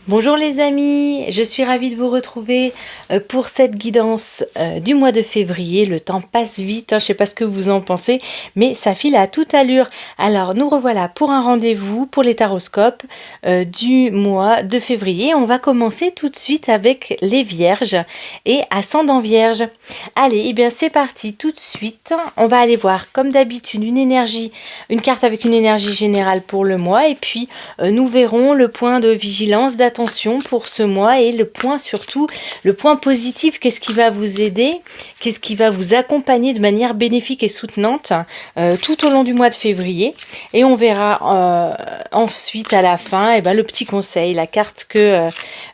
Bonjour les amis, je suis ravie de vous retrouver pour cette guidance du mois de février. Le temps passe vite, hein, je ne sais pas ce que vous en pensez, mais ça file à toute allure. Alors nous revoilà pour un rendez-vous pour les taroscopes du mois de février. On va commencer tout de suite avec les vierges et ascendant vierge. Allez, et bien c'est parti tout de suite. On va aller voir comme d'habitude une carte avec une énergie générale pour le mois et puis nous verrons le point de vigilance, d'attention pour ce mois et le point surtout, le point positif, qu'est-ce qui va vous aider, qu'est-ce qui va vous accompagner de manière bénéfique et soutenante tout au long du mois de février. Et on verra ensuite à la fin le petit conseil, la carte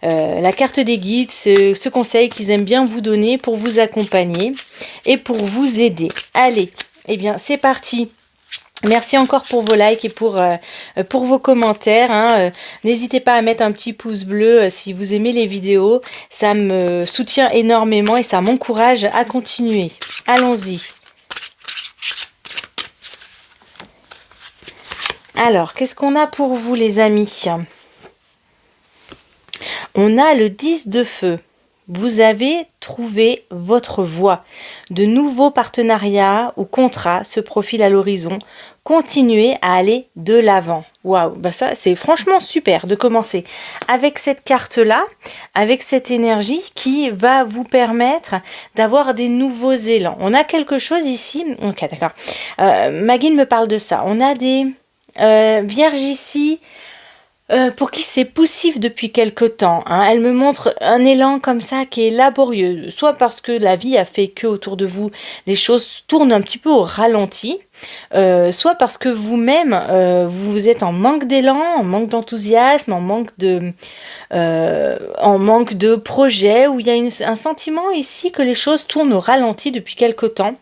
des guides, ce conseil qu'ils aiment bien vous donner pour vous accompagner et pour vous aider. Allez, eh bien c'est parti. Merci encore pour vos likes et pour vos commentaires. N'hésitez pas à mettre un petit pouce bleu si vous aimez les vidéos. Ça me soutient énormément et ça m'encourage à continuer. Allons-y. Alors, qu'est-ce qu'on a pour vous les amis? On a le 10 de feu. Vous avez trouvé votre voie. De nouveaux partenariats ou contrats se profilent à l'horizon. Continuez à aller de l'avant. Waouh, bah ça c'est franchement super de commencer avec cette carte-là, avec cette énergie qui va vous permettre d'avoir des nouveaux élans. On a quelque chose ici. Ok, d'accord. Maggie me parle de ça. On a des vierges ici. Pour qui c'est poussif depuis quelque temps. Elle me montre un élan comme ça qui est laborieux, soit parce que la vie a fait que autour de vous les choses tournent un petit peu au ralenti, soit parce que vous-même vous êtes en manque d'élan, en manque d'enthousiasme, en manque de projet, où il y a un sentiment ici que les choses tournent au ralenti depuis quelque temps.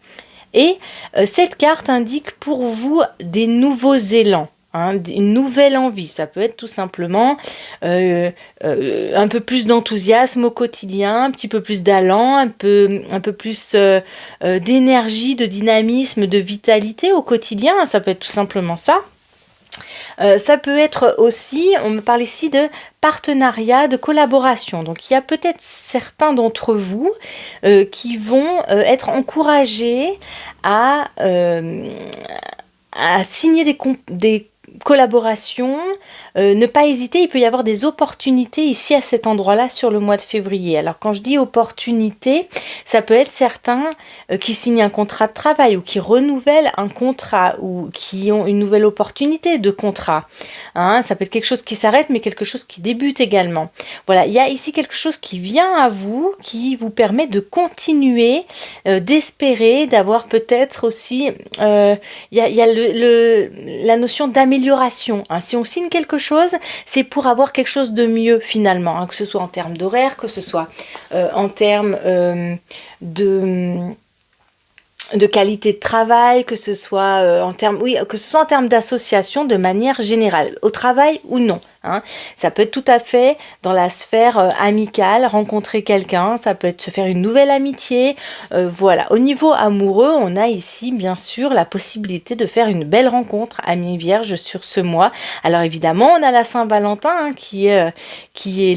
Et cette carte indique pour vous des nouveaux élans. Une nouvelle envie, ça peut être tout simplement un peu plus d'enthousiasme au quotidien, un petit peu plus d'allant, un peu plus d'énergie, de dynamisme, de vitalité au quotidien, ça peut être tout simplement ça. Ça peut être aussi, on me parle ici de partenariat, de collaboration. Donc il y a peut-être certains d'entre vous qui vont être encouragés à signer des collaboration, ne pas hésiter, il peut y avoir des opportunités ici à cet endroit-là sur le mois de février. Alors quand je dis opportunité, ça peut être certains qui signent un contrat de travail ou qui renouvellent un contrat ou qui ont une nouvelle opportunité de contrat. Ça peut être quelque chose qui s'arrête mais quelque chose qui débute également. Voilà, il y a ici quelque chose qui vient à vous, qui vous permet de continuer, d'espérer, d'avoir peut-être aussi, il y a la notion d'amélioration. Si on signe quelque chose, c'est pour avoir quelque chose de mieux finalement, que ce soit en termes d'horaire, que ce soit en termes de qualité de travail, que ce soit en termes d'association de manière générale, au travail ou non. Ça peut être tout à fait dans la sphère amicale, rencontrer quelqu'un, ça peut être se faire une nouvelle amitié. Voilà. Au niveau amoureux, on a ici bien sûr la possibilité de faire une belle rencontre amie vierge sur ce mois. Alors évidemment, on a la Saint-Valentin qui est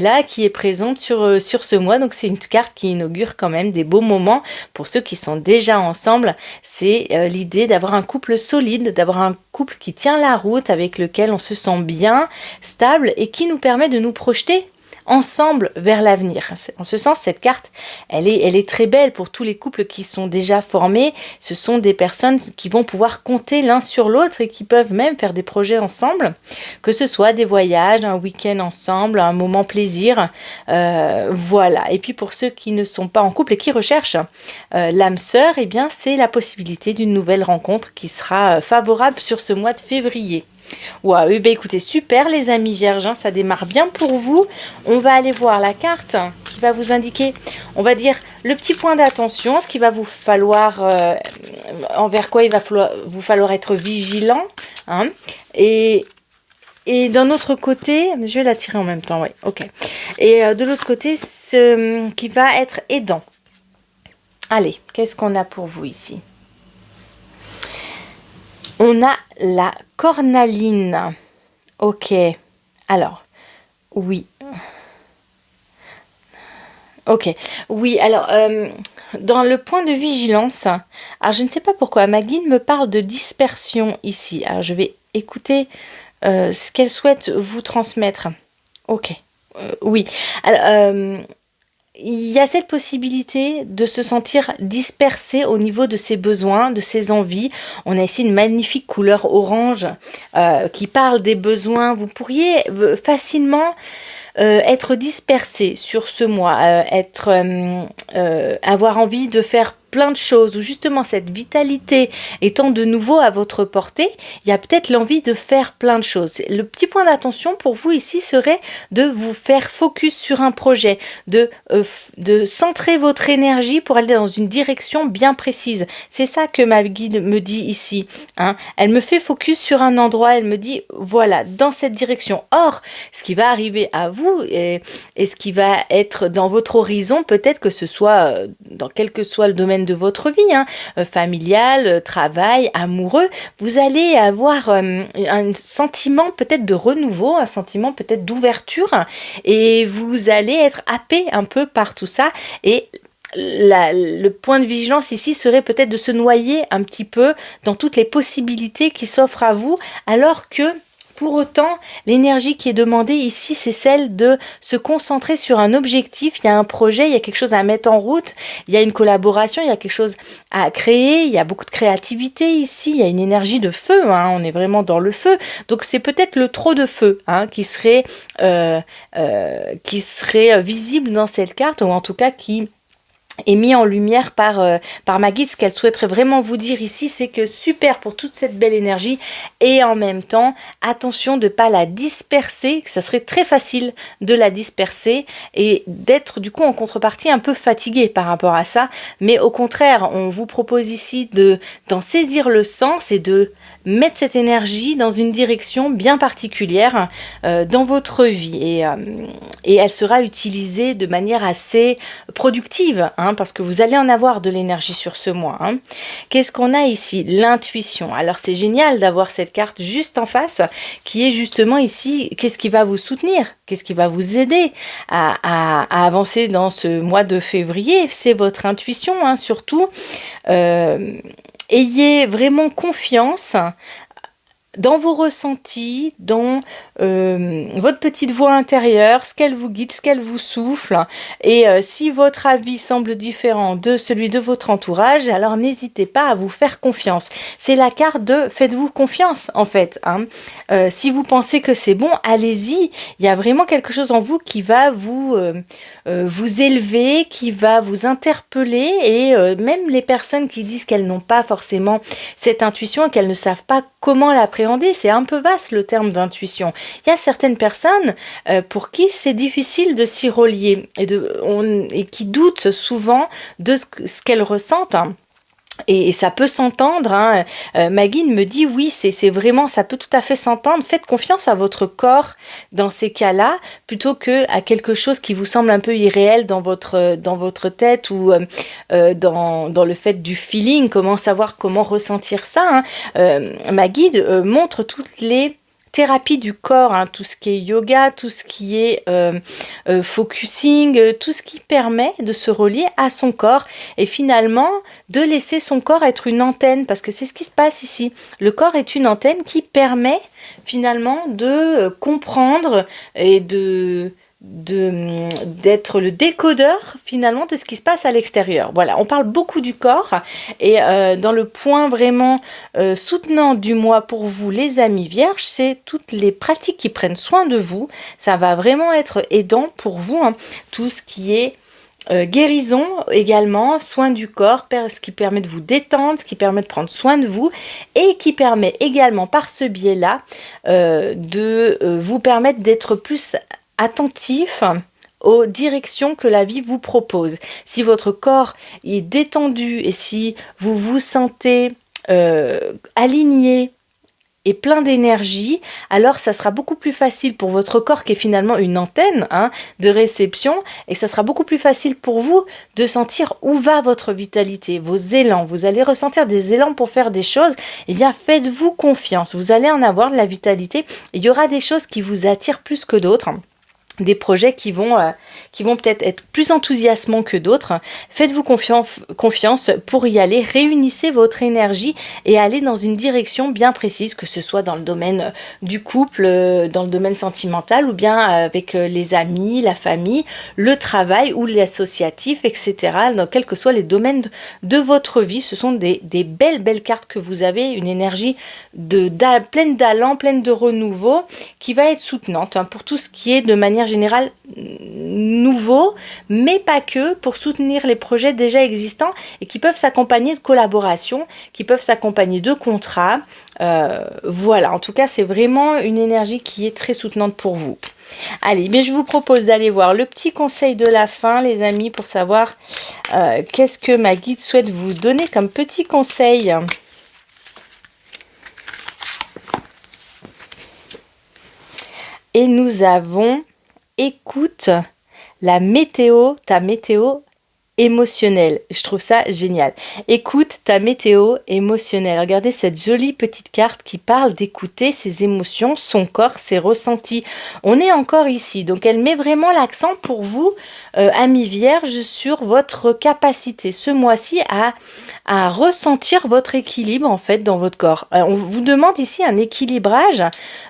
là, qui est présente sur ce mois. Donc c'est une carte qui inaugure quand même des beaux moments pour ceux qui sont déjà ensemble. C'est l'idée d'avoir un couple solide, d'avoir un couple qui tient la route, avec lequel on se sent bien, stable et qui nous permet de nous projeter ensemble vers l'avenir. En ce sens, cette carte, elle est très belle pour tous les couples qui sont déjà formés. Ce sont des personnes qui vont pouvoir compter l'un sur l'autre et qui peuvent même faire des projets ensemble, que ce soit des voyages, un week-end ensemble, un moment plaisir. Voilà. Et puis pour ceux qui ne sont pas en couple et qui recherchent l'âme sœur, eh bien c'est la possibilité d'une nouvelle rencontre qui sera favorable sur ce mois de février. Waouh, écoutez, super les amis vierges, ça démarre bien pour vous. On va aller voir la carte qui va vous indiquer, on va dire, le petit point d'attention, ce qu'il va vous falloir, envers quoi il va vous falloir être vigilant. Et d'un autre côté, je vais la tirer en même temps, oui, ok. Et de l'autre côté, ce qui va être aidant. Allez, qu'est-ce qu'on a pour vous ici ? On a la cornaline. Ok. Alors, oui. Ok. Oui, alors, dans le point de vigilance, alors je ne sais pas pourquoi, ma guide me parle de dispersion ici. Alors, je vais écouter ce qu'elle souhaite vous transmettre. Ok. Oui. Alors, il y a cette possibilité de se sentir dispersé au niveau de ses besoins, de ses envies. On a ici une magnifique couleur orange qui parle des besoins. Vous pourriez facilement être dispersé sur ce mois, avoir envie de faire plein de choses, ou justement cette vitalité étant de nouveau à votre portée, il y a peut-être l'envie de faire plein de choses. Le petit point d'attention pour vous ici serait de vous faire focus sur un projet, de centrer votre énergie pour aller dans une direction bien précise. C'est ça que ma guide me dit ici. Hein. Elle me fait focus sur un endroit, elle me dit voilà, dans cette direction. Or, ce qui va arriver à vous et ce qui va être dans votre horizon, peut-être que ce soit dans quel que soit le domaine de votre vie, hein, familial, travail, amoureux, vous allez avoir un sentiment peut-être de renouveau, un sentiment peut-être d'ouverture et vous allez être happé un peu par tout ça et le point de vigilance ici serait peut-être de se noyer un petit peu dans toutes les possibilités qui s'offrent à vous alors que pour autant, l'énergie qui est demandée ici, c'est celle de se concentrer sur un objectif. Il y a un projet, il y a quelque chose à mettre en route, il y a une collaboration, il y a quelque chose à créer, il y a beaucoup de créativité ici, il y a une énergie de feu, hein, on est vraiment dans le feu. Donc c'est peut-être le trop de feu hein, qui serait visible dans cette carte, ou en tout cas qui est mis en lumière par ma guide. Ce qu'elle souhaiterait vraiment vous dire ici, c'est que super pour toute cette belle énergie et en même temps, attention de ne pas la disperser, que ça serait très facile de la disperser et d'être du coup en contrepartie un peu fatigué par rapport à ça. Mais au contraire, on vous propose ici d'en saisir le sens et de mettre cette énergie dans une direction bien particulière dans votre vie et elle sera utilisée de manière assez productive hein, parce que vous allez en avoir de l'énergie sur ce mois. Hein. Qu'est-ce qu'on a ici? L'intuition. Alors c'est génial d'avoir cette carte juste en face qui est justement ici, qu'est-ce qui va vous soutenir? Qu'est-ce qui va vous aider à avancer dans ce mois de février? C'est votre intuition hein, surtout. Ayez vraiment confiance dans vos ressentis, dans votre petite voix intérieure, ce qu'elle vous guide, ce qu'elle vous souffle. Et si votre avis semble différent de celui de votre entourage, alors n'hésitez pas à vous faire confiance. C'est la carte de faites-vous confiance en fait. Hein. Si vous pensez que c'est bon, allez-y. Il y a vraiment quelque chose en vous qui va vous élever, qui va vous interpeller et même les personnes qui disent qu'elles n'ont pas forcément cette intuition et qu'elles ne savent pas comment l'appréhender, c'est un peu vaste le terme d'intuition. Il y a certaines personnes pour qui c'est difficile de s'y relier et qui doutent souvent de ce qu'elles ressentent. Hein. Et ça peut s'entendre, hein. Ma guide me dit oui, c'est vraiment, ça peut tout à fait s'entendre. Faites confiance à votre corps dans ces cas-là, plutôt que à quelque chose qui vous semble un peu irréel dans votre tête ou dans le fait du feeling, comment savoir, comment ressentir ça. Hein. Ma guide montre toutes les thérapie du corps, hein, tout ce qui est yoga, tout ce qui est focusing, tout ce qui permet de se relier à son corps et finalement de laisser son corps être une antenne, parce que c'est ce qui se passe ici. Le corps est une antenne qui permet finalement de comprendre et d'être le décodeur finalement de ce qui se passe à l'extérieur. Voilà, on parle beaucoup du corps et dans le point vraiment soutenant du mois pour vous les amis vierges, c'est toutes les pratiques qui prennent soin de vous. Ça va vraiment être aidant pour vous, hein. Tout ce qui est guérison également, soin du corps, ce qui permet de vous détendre, ce qui permet de prendre soin de vous et qui permet également par ce biais-là de vous permettre d'être plus attentif aux directions que la vie vous propose. Si votre corps est détendu et si vous vous sentez aligné et plein d'énergie, alors ça sera beaucoup plus facile pour votre corps qui est finalement une antenne hein, de réception et ça sera beaucoup plus facile pour vous de sentir où va votre vitalité, vos élans. Vous allez ressentir des élans pour faire des choses, eh bien faites-vous confiance, vous allez en avoir de la vitalité. Il y aura des choses qui vous attirent plus que d'autres. des projets qui vont peut-être être plus enthousiasmants que d'autres. Faites-vous confiance pour y aller. Réunissez votre énergie et allez dans une direction bien précise, que ce soit dans le domaine du couple, dans le domaine sentimental, ou bien avec les amis, la famille, le travail ou l'associatif, etc. Dans quels que soient les domaines de votre vie, ce sont des belles cartes que vous avez, une énergie pleine d'allant, pleine de renouveau, qui va être soutenante pour tout ce qui est de manière générale nouveau, mais pas que, pour soutenir les projets déjà existants et qui peuvent s'accompagner de collaborations, qui peuvent s'accompagner de contrats. Voilà, en tout cas, c'est vraiment une énergie qui est très soutenante pour vous. Allez, mais je vous propose d'aller voir le petit conseil de la fin, les amis, pour savoir qu'est-ce que ma guide souhaite vous donner comme petit conseil. Et nous avons, écoute la météo, ta météo émotionnelle. Je trouve ça génial. Écoute ta météo émotionnelle. Regardez cette jolie petite carte qui parle d'écouter ses émotions, son corps, ses ressentis. On est encore ici. Donc elle met vraiment l'accent pour vous, amis vierges, sur votre capacité ce mois-ci à ressentir votre équilibre en fait dans votre corps. On vous demande ici un équilibrage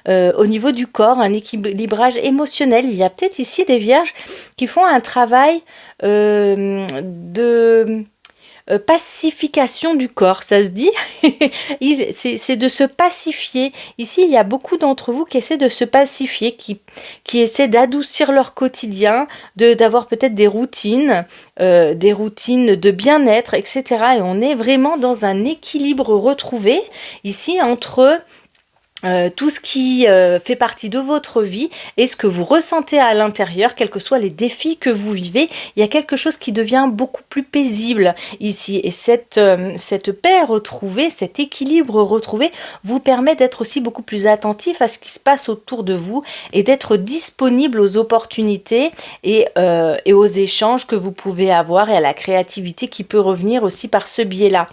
au niveau du corps, un équilibrage émotionnel. Il y a peut-être ici des vierges qui font un travail de pacification du corps, ça se dit. C'est de se pacifier. Ici, il y a beaucoup d'entre vous qui essaient de se pacifier, qui essaient d'adoucir leur quotidien, d'avoir peut-être des routines de bien-être, etc. Et on est vraiment dans un équilibre retrouvé ici entre tout ce qui fait partie de votre vie et ce que vous ressentez à l'intérieur, quels que soient les défis que vous vivez, il y a quelque chose qui devient beaucoup plus paisible ici. Et cette paix retrouvée, cet équilibre retrouvé vous permet d'être aussi beaucoup plus attentif à ce qui se passe autour de vous et d'être disponible aux opportunités et aux échanges que vous pouvez avoir et à la créativité qui peut revenir aussi par ce biais-là.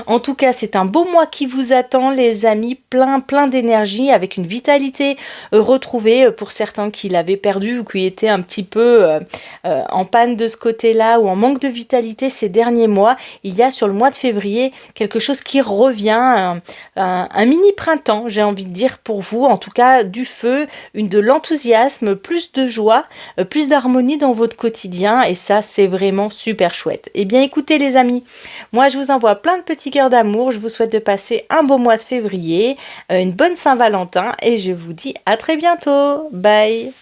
En tout cas, c'est un beau mois qui vous attend, les amis, plein d'énergie, avec une vitalité retrouvée pour certains qui l'avaient perdu ou qui étaient un petit peu en panne de ce côté-là ou en manque de vitalité ces derniers mois. Il y a sur le mois de février quelque chose qui revient, un mini printemps, j'ai envie de dire pour vous, en tout cas du feu, de l'enthousiasme, plus de joie, plus d'harmonie dans votre quotidien, et ça c'est vraiment super chouette. Eh bien écoutez les amis, moi je vous envoie plein de petits cœurs d'amour, je vous souhaite de passer un beau mois de février, une bonne Saint-Valentin, et je vous dis à très bientôt. Bye.